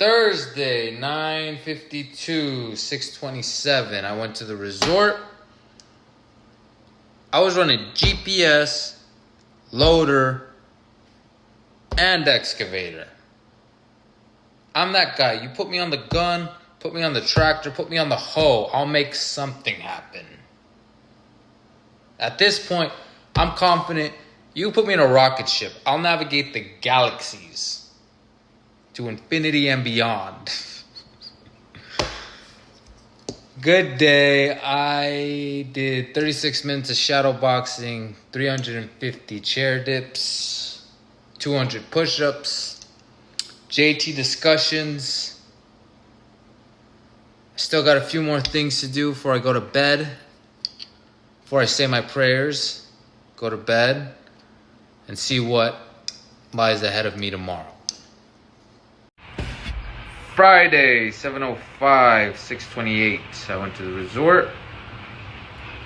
Thursday, 9:52, 6:27. I went to the resort. I was running GPS, loader, and excavator. I'm that guy. You put me on the gun, put me on the tractor, put me on the hoe. I'll make something happen. At this point, I'm confident. You put me in a rocket ship, I'll navigate the galaxies to infinity and beyond. Good day. I did 36 minutes of shadow boxing, 350 chair dips, 200 push-ups, JT discussions. I still got a few more things to do before I go to bed. Before I say my prayers, go to bed, and see what lies ahead of me tomorrow. Friday, 7:05, 6:28. I went to the resort,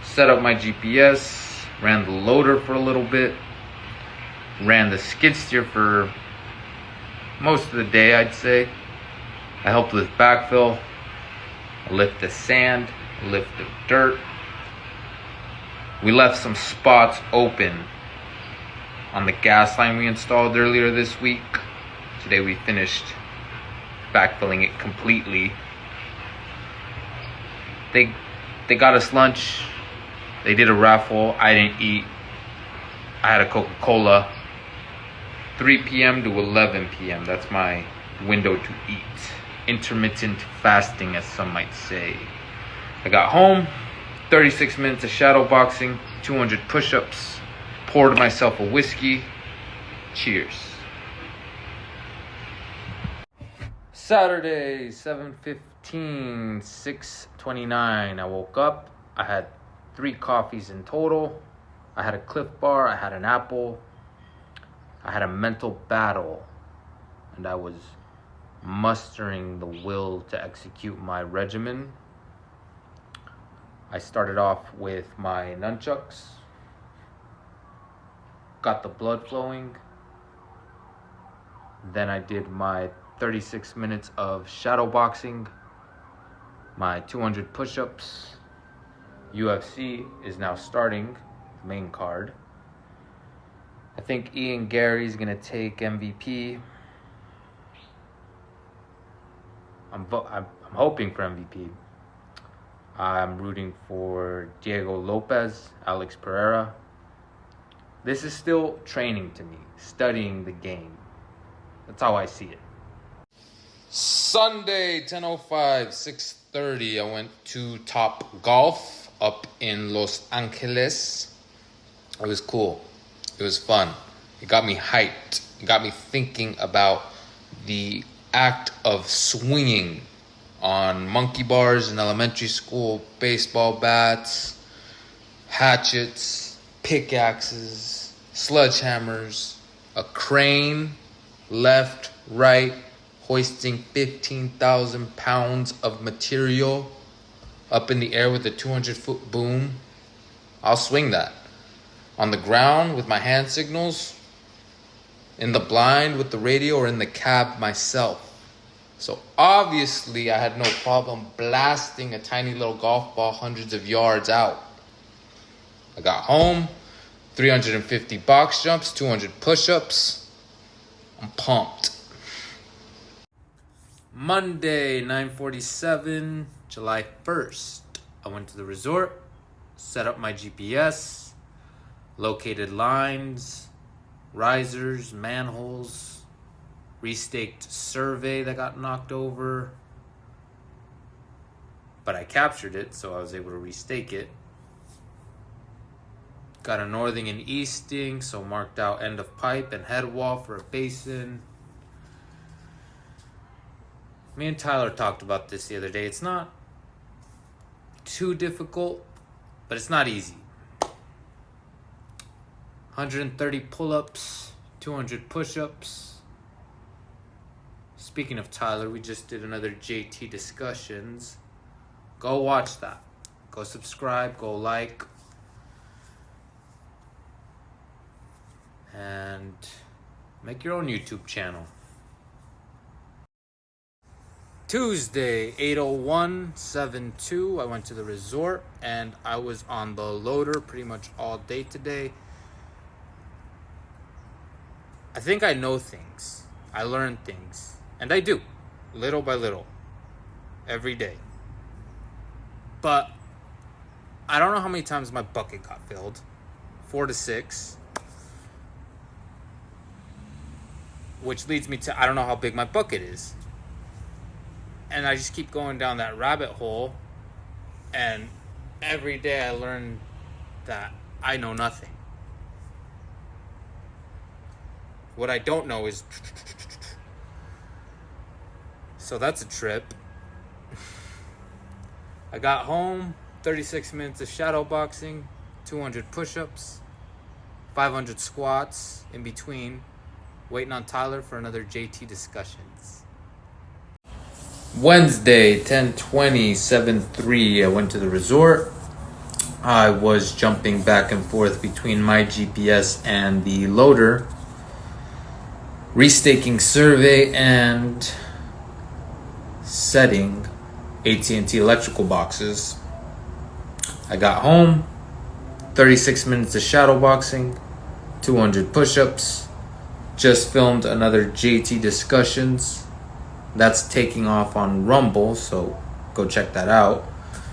set up my GPS, ran the loader for a little bit, ran the skid steer for most of the day, I'd say. I helped with backfill, I lift the sand, I lift the dirt. We left some spots open on the gas line we installed earlier this week. Today we finished backfilling it completely. They got us lunch. They did a raffle. I didn't eat. I had a Coca-Cola. 3 p.m. to 11 p.m. That's my window to eat. Intermittent fasting, as some might say. I got home, 36 minutes of shadow boxing, 200 push-ups, poured myself a whiskey. Cheers. Saturday, 7:15, 6:29. I woke up. I had 3 coffees in total. I had a Cliff Bar. I had an apple. I had a mental battle. And I was mustering the will to execute my regimen. I started off with my nunchucks. Got the blood flowing. Then I did my 36 minutes of shadow boxing, my 200 push-ups. UFC is now starting, main card. I think Ian Gary's gonna take MVP. I'm hoping for MVP. I'm rooting for Diego Lopez, Alex Pereira. This is still training to me, studying the game. That's how I see it. Sunday, 10:05, 6:30. I went to Top Golf up in Los Angeles. It was cool. It was fun. It got me hyped. It got me thinking about the act of swinging on monkey bars in elementary school, baseball bats, hatchets, pickaxes, sledgehammers, a crane, left, right, hoisting 15,000 pounds of material up in the air with a 200-foot boom. I'll swing that. On the ground with my hand signals, in the blind with the radio, or in the cab myself. So obviously I had no problem blasting a tiny little golf ball hundreds of yards out. I got home, 350 box jumps, 200 push-ups. I'm pumped. Monday, 9:47, July 1st. I went to the resort, set up my GPS, located lines, risers, manholes, restaked survey that got knocked over. But I captured it, so I was able to restake it. Got a northing and easting, so marked out end of pipe and head wall for a basin. Me and Tyler talked about this the other day. It's not too difficult, but it's not easy. 130 pull-ups, 200 push-ups. Speaking of Tyler, we just did another JT discussions. Go watch that. Go subscribe, go like. And make your own YouTube channel. Tuesday, 8:01:72. I went to the resort and I was on the loader pretty much all day today. I think I know things. I learn things. And I do, little by little, every day. But I don't know how many times my bucket got filled. 4 to 6. Which leads me to I don't know how big my bucket is. And I just keep going down that rabbit hole. And every day I learn that I know nothing. What I don't know is... So that's a trip. I got home, 36 minutes of shadow boxing, 200 push-ups, 500 squats in between, waiting on Tyler for another JT discussions. Wednesday, 10:20:73. I went to the resort. I was jumping back and forth between my GPS and the loader, restaking survey and setting AT&T electrical boxes. I got home, 36 minutes of shadow boxing, 200 push-ups, just filmed another JT discussions. That's taking off on Rumble, so go check that out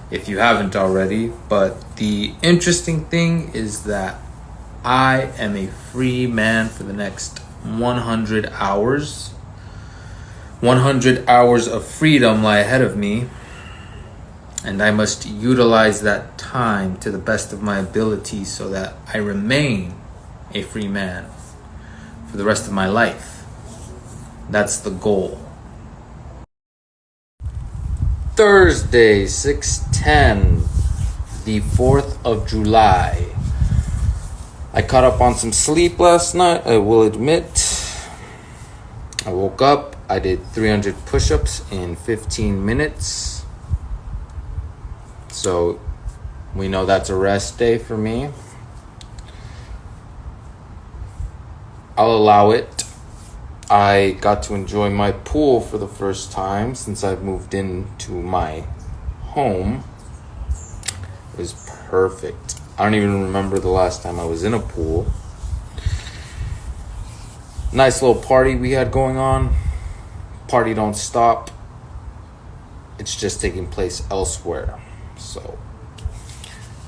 if you haven't already. But the interesting thing is that I am a free man for the next 100 hours. 100 hours of freedom lie ahead of me, and I must utilize that time to the best of my ability so that I remain a free man for the rest of my life. That's the goal. Thursday, 6:10, the 4th of July. I caught up on some sleep last night, I will admit. I woke up, I did 300 push-ups in 15 minutes. So we know that's a rest day for me. I'll allow it. I got to enjoy my pool for the first time since I've moved into my home. It was perfect. I don't even remember the last time I was in a pool. Nice little party we had going on. Party don't stop. It's just taking place elsewhere. So,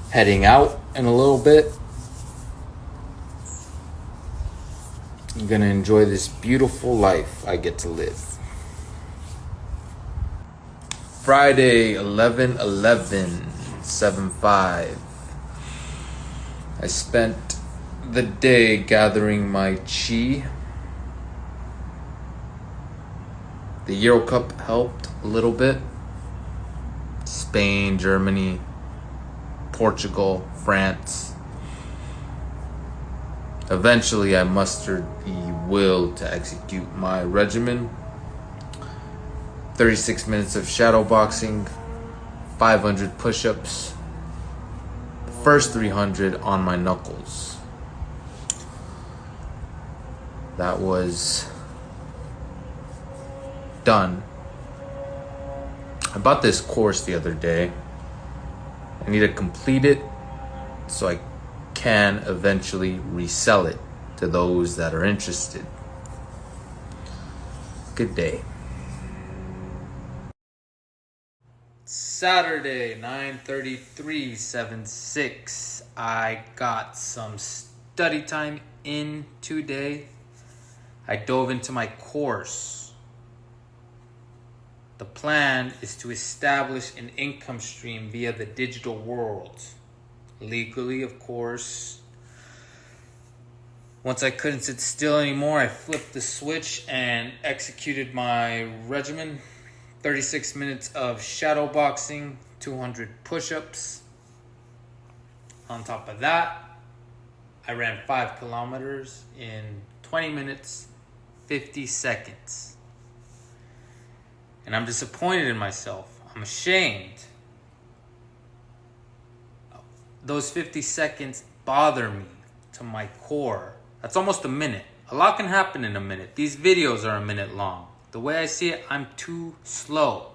heading out in a little bit. I'm gonna enjoy this beautiful life I get to live. Friday, 11/11/75. I spent the day gathering my chi. The Euro Cup helped a little bit. Spain, Germany, Portugal, France. Eventually, I mustered the will to execute my regimen. 36 minutes of shadow boxing, 500 push-ups, the first 300 on my knuckles. That was done. I bought this course the other day. I need to complete it so I can eventually resell it to those that are interested. Good day. Saturday, 9:33:76. I got some study time in today. I dove into my course. The plan is to establish an income stream via the digital world. Legally, of course. Once I couldn't sit still anymore, I flipped the switch and executed my regimen. 36 minutes of shadow boxing, 200 push-ups. On top of that, I ran 5 kilometers in 20 minutes, 50 seconds. And I'm disappointed in myself. I'm ashamed. Those 50 seconds bother me to my core. That's almost a minute. A lot can happen in a minute. These videos are a minute long. The way I see it, I'm too slow.